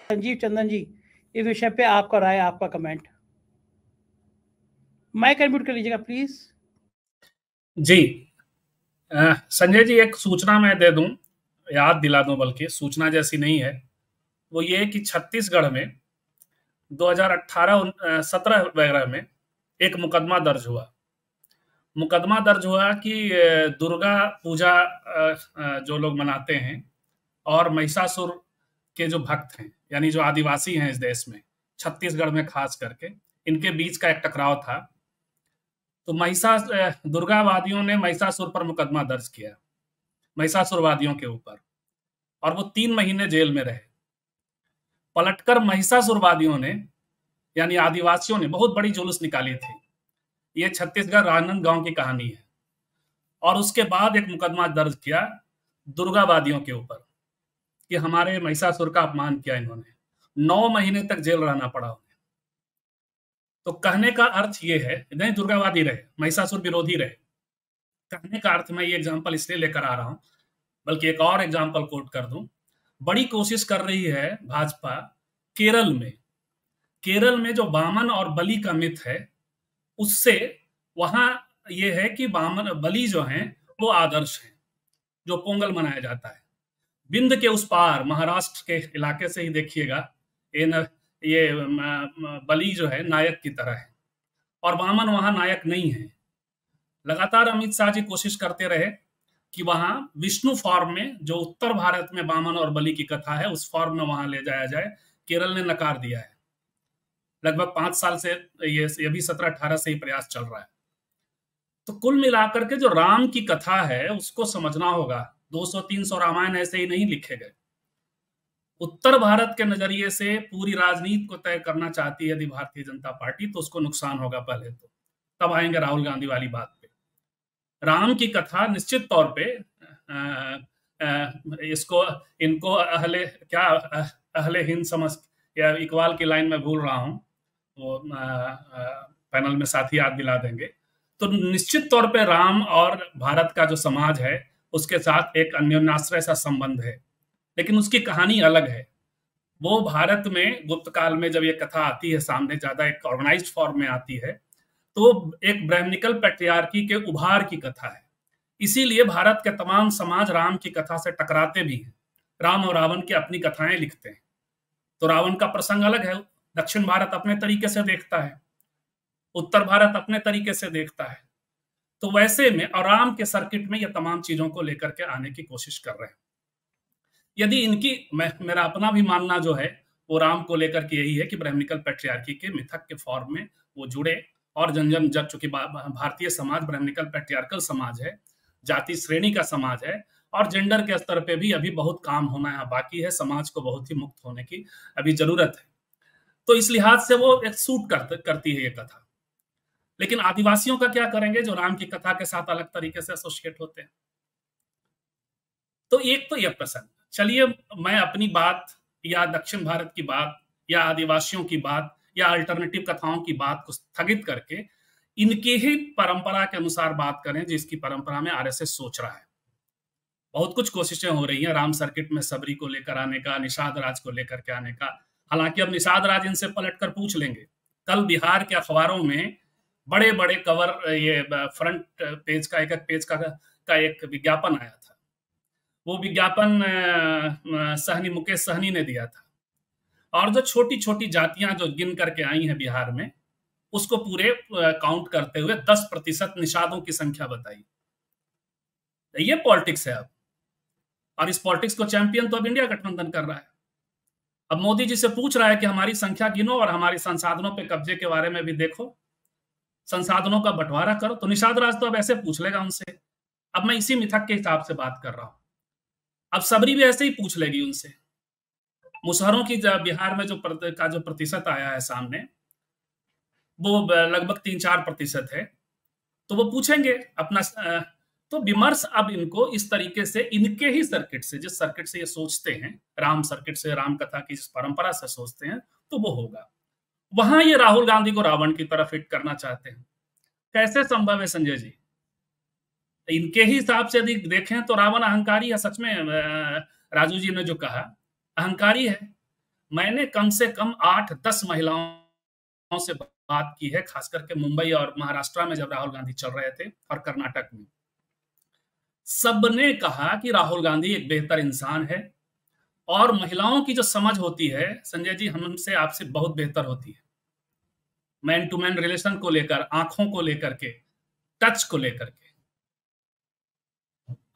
संजीव चंदन जी, इस विषय पे आपका राय, आपका कमेंट। माइक अनम्यूट कर लीजिएगा प्लीज। जी संजय जी, एक सूचना मैं दे दूं, याद दिला दूं, बल्कि सूचना जैसी नहीं है। वो ये कि छत्तीसगढ़ में 2018-17 वगैरह में एक मुकदमा दर्ज हुआ। मुकदमा दर्ज हुआ कि दुर्गा पूजा जो लोग मनाते हैं और महिषासुर के जो भक्त हैं, यानी जो आदिवासी हैं इस देश में, छत्तीसगढ़ में खास करके, इनके बीच का एक टकराव था। तो दुर्गावादियों ने महिषासुर पर मुकदमा दर्ज किया, महिषासुरवादियों के ऊपर, और वो 3 महीने जेल में रहे। पलटकर महिषासुरवादियों ने, यानी आदिवासियों ने, बहुत बड़ी जुलूस निकाली थी। ये छत्तीसगढ़ राजनांदगांव की कहानी है। और उसके बाद एक मुकदमा दर्ज किया दुर्गावादियों के ऊपर कि हमारे महिषासुर का अपमान किया इन्होंने। 9 महीने तक जेल रहना पड़ा उन्हें। तो कहने का अर्थ ये है, नहीं दुर्गावादी रहे, महिषासुर विरोधी रहे, कहने का अर्थ मैं ये एग्जाम्पल इसलिए लेकर आ रहा हूं, बल्कि एक और एग्जाम्पल कोट कर दूं। बड़ी कोशिश कर रही है भाजपा केरल में, केरल में जो वामन और बलि का मिथ है, उससे वहां ये है कि वामन बलि जो हैं वो आदर्श हैं, जो पोंगल मनाया जाता है। बिंद के उस पार महाराष्ट्र के इलाके से ही देखिएगा, ये बलि जो है नायक की तरह है, और वामन वहां नायक नहीं है। लगातार अमित शाह जी कोशिश करते रहे कि वहां विष्णु फॉर्म में, जो उत्तर भारत में वामन और बलि की कथा है, उस फॉर्म में वहां ले जाया जाए। केरल ने नकार दिया है। लगभग 5 साल से ये भी 17-18 से ही प्रयास चल रहा है। तो कुल मिलाकर के जो राम की कथा है उसको समझना होगा। 200-300 रामायण ऐसे ही नहीं लिखे गए। उत्तर भारत के नजरिए से पूरी राजनीति को तय करना चाहती है यदि भारतीय जनता पार्टी, तो उसको नुकसान होगा पहले तो। तब आएंगे राहुल गांधी वाली बात पे। राम की कथा निश्चित तौर पे इसको इनको अहले हिंद समझ, या इकबाल की लाइन में भूल रहा हूं, वो पैनल में साथी याद दिला देंगे। तो निश्चित तौर पे राम और भारत का जो समाज है उसके साथ एक अन्योन्याश्रय सा संबंध है, लेकिन उसकी कहानी अलग है। वो भारत में गुप्त काल में जब ये कथा आती है सामने, ज्यादा एक ऑर्गेनाइज्ड फॉर्म में आती है, तो एक ब्राह्मणिकल पैट्रियार्की के उभार की कथा है। इसीलिए भारत के तमाम समाज राम की कथा से टकराते भी हैं। राम और रावण की अपनी कथाएं लिखते हैं। तो रावण का प्रसंग अलग है, दक्षिण भारत अपने तरीके से देखता है, उत्तर भारत अपने तरीके से देखता है। तो वैसे में और राम के सर्किट में ये तमाम चीजों को लेकर के आने की कोशिश कर रहे हैं। यदि इनकी, मेरा अपना भी मानना जो है वो राम को लेकर के यही है कि ब्राह्मणिकल पैट्रियार्की के मिथक के फॉर्म में वो जुड़े, और जन जन जब, चूंकि भारतीय समाज ब्राह्मणिकल पैट्रियार्कल समाज है, जाति श्रेणी का समाज है, और जेंडर के स्तर पे भी अभी बहुत काम होना है बाकी है। समाज को बहुत ही मुक्त होने की अभी जरूरत है। तो इस लिहाज से वो एक सूट करती है ये कथा। लेकिन आदिवासियों का क्या करेंगे जो राम की कथा के साथ अलग तरीके से एसोसिएट होते हैं? तो एक तो यह प्रसंग। चलिए मैं अपनी बात, या दक्षिण भारत की बात, या आदिवासियों की बात, या अल्टरनेटिव कथाओं की बात को स्थगित करके इनकी ही परंपरा के अनुसार बात करें, जिसकी परंपरा में आरएसएस सोच रहा है। बहुत कुछ कोशिशें हो रही हैं राम सर्किट में सबरी को लेकर आने का, निषाद राज को लेकर के आने का। हालांकि अब निषाद राज इनसे पलट कर पूछ लेंगे। कल बिहार के अखबारों में बड़े बड़े कवर, ये फ्रंट पेज का, एक पेज का एक विज्ञापन आया था। वो विज्ञापन मुकेश सहनी ने दिया था, और जो छोटी छोटी जातियां जो गिन करके आई हैं बिहार में, उसको पूरे काउंट करते हुए 10% निषादों की संख्या बताई। ये पॉलिटिक्स है अब, और इस पॉलिटिक्स को चैंपियन तो अब इंडिया गठबंधन कर रहा है। अब मोदी जी से पूछ रहा है कि हमारी संख्या गिनो और हमारी संसाधनों पे कब्जे के बारे में भी देखो, संसाधनों का बंटवारा करो। तो निषाद राज तो अब ऐसे पूछ लेगा उनसे। अब मैं इसी मिथक के हिसाब से बात कर रहा हूं। अब सबरी भी ऐसे ही पूछ लेगी उनसे। मुसहरों की बिहार में जो प्रतिशत आया है सामने, वो लगभग 3-4% है। तो वो पूछेंगे अपना। तो विमर्श अब इनको इस तरीके से, इनके ही सर्किट से, जिस सर्किट से ये सोचते हैं, राम सर्किट से, राम कथा की जिस परंपरा से सोचते हैं, तो वो होगा। वहां ये राहुल गांधी को रावण की तरफ फिट करना चाहते हैं। कैसे संभव है संजय जी? इनके ही हिसाब से यदि देखें तो रावण अहंकारी है। सच में राजू जी ने जो कहा, अहंकारी है। मैंने कम से कम 8-10 महिलाओं से बात की है, खास करके मुंबई और महाराष्ट्र में जब राहुल गांधी चल रहे थे, और कर्नाटक में। सबने कहा कि राहुल गांधी एक बेहतर इंसान है, और महिलाओं की जो समझ होती है संजय जी, हमसे आपसे बहुत बेहतर होती है, मैन टू मैन रिलेशन को लेकर, आंखों को लेकर के, टच को लेकर के।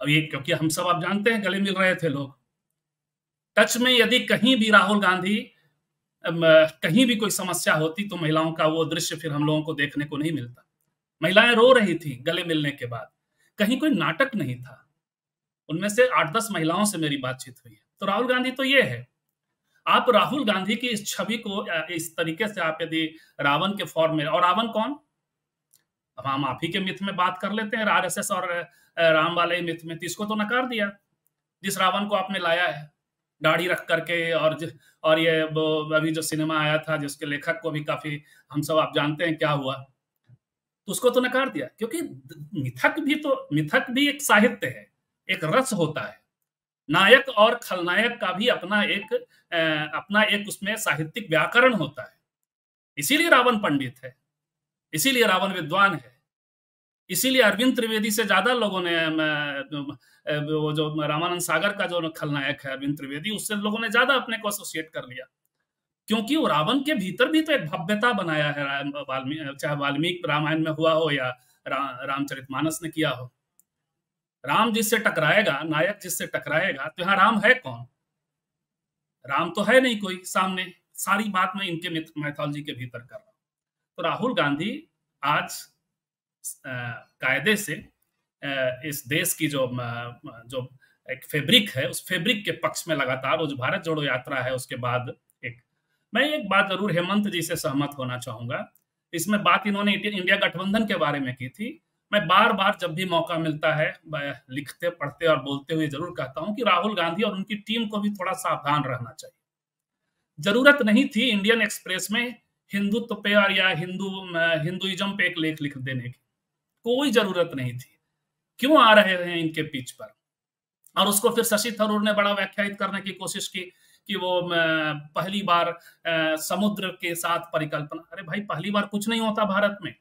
अब ये क्योंकि हम सब आप जानते हैं, गले मिल रहे थे लोग, टच में यदि कहीं भी राहुल गांधी कहीं भी कोई समस्या होती तो महिलाओं का वो दृश्य फिर हम लोगों को देखने को नहीं मिलता। महिलाएं रो रही थी गले मिलने के बाद, कहीं कोई नाटक नहीं था। उनमें से 8-10 महिलाओं से मेरी बातचीत हुई है। तो राहुल गांधी तो ये है। आप राहुल गांधी की इस छवि को इस तरीके से आप यदि रावण के फॉर्म में, और रावण कौन, अब हम आप ही के मिथ में बात कर लेते हैं, आरएसएस और राम वाले मिथ में, इसको तो नकार दिया जिस रावण को आपने लाया है दाढ़ी रख करके, और ये अभी जो सिनेमा आया था जिसके लेखक को भी काफी हम सब आप जानते हैं क्या हुआ, तो उसको तो नकार दिया। क्योंकि मिथक भी एक साहित्य है, एक रस होता है। नायक और खलनायक का भी अपना एक उसमें साहित्यिक व्याकरण होता है। इसीलिए रावण पंडित है, इसीलिए रावण विद्वान है, इसीलिए अरविंद त्रिवेदी से ज्यादा लोगों ने वो जो रामानंद सागर का जो खलनायक है अरविंद त्रिवेदी, उससे लोगों ने ज्यादा अपने को एसोसिएट कर लिया। क्योंकि वो रावण के भीतर भी तो एक भव्यता बनाया है, चाहे वाल्मीकि रामायण में हुआ हो या रामचरितमानस ने किया हो। राम जिससे टकराएगा, नायक जिससे टकराएगा, तो यहाँ राम है कौन? राम तो है नहीं कोई सामने। सारी बात मैं इनके मैथोलॉजी के भीतर कर रहा हूं। तो राहुल गांधी आज कायदे से इस देश की जो एक फैब्रिक है, उस फैब्रिक के पक्ष में लगातार, वो जो भारत जोड़ो यात्रा है उसके बाद मैं एक बात जरूर हेमंत जी से सहमत होना चाहूंगा। इसमें बात इन्होंने इंडिया गठबंधन के बारे में की थी। मैं बार बार जब भी मौका मिलता है लिखते, पढ़ते और बोलते हुए जरूर कहता हूं कि राहुल गांधी और उनकी टीम को भी थोड़ा सावधान रहना चाहिए। जरूरत नहीं थी इंडियन एक्सप्रेस में हिंदुत्व पे और या हिंदुइज्म पे एक लेख लिख देने की, कोई जरूरत नहीं थी। क्यों आ रहे हैं इनके पिच पर? और उसको फिर शशि थरूर ने बड़ा व्याख्यायित करने की कोशिश की कि वो पहली बार समुद्र के साथ परिकल्पना। अरे भाई, पहली बार कुछ नहीं होता भारत में,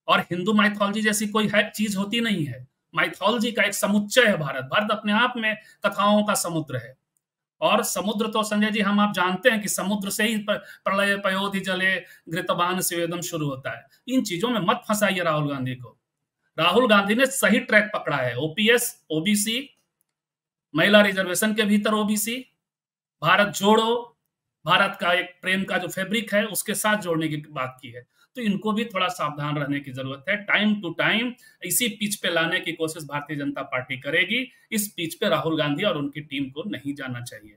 और हिंदू माइथोलॉजी जैसी कोई चीज होती नहीं है। माइथोलॉजी का एक समुच्चय है भारत। भारत अपने आप में कथाओं का समुद्र है। और समुद्र तो संजय जी हम आप जानते हैं कि समुद्र से ही प्रलय पयोधि जले घृतवान स्वेदम शुरू होता है। इन चीजों में मत फंसाइए राहुल गांधी को। राहुल गांधी ने सही ट्रैक पकड़ा है। ओपीएस, ओबीसी, महिला रिजर्वेशन के भीतर ओबीसी, भारत जोड़ो, भारत का एक प्रेम का जो फैब्रिक है उसके साथ जोड़ने की बात की है। तो इनको भी थोड़ा सावधान रहने की जरूरत है। टाइम टू टाइम इसी पिच पे लाने की कोशिश भारतीय जनता पार्टी करेगी। इस पिच पे राहुल गांधी और उनकी टीम को नहीं जाना चाहिए।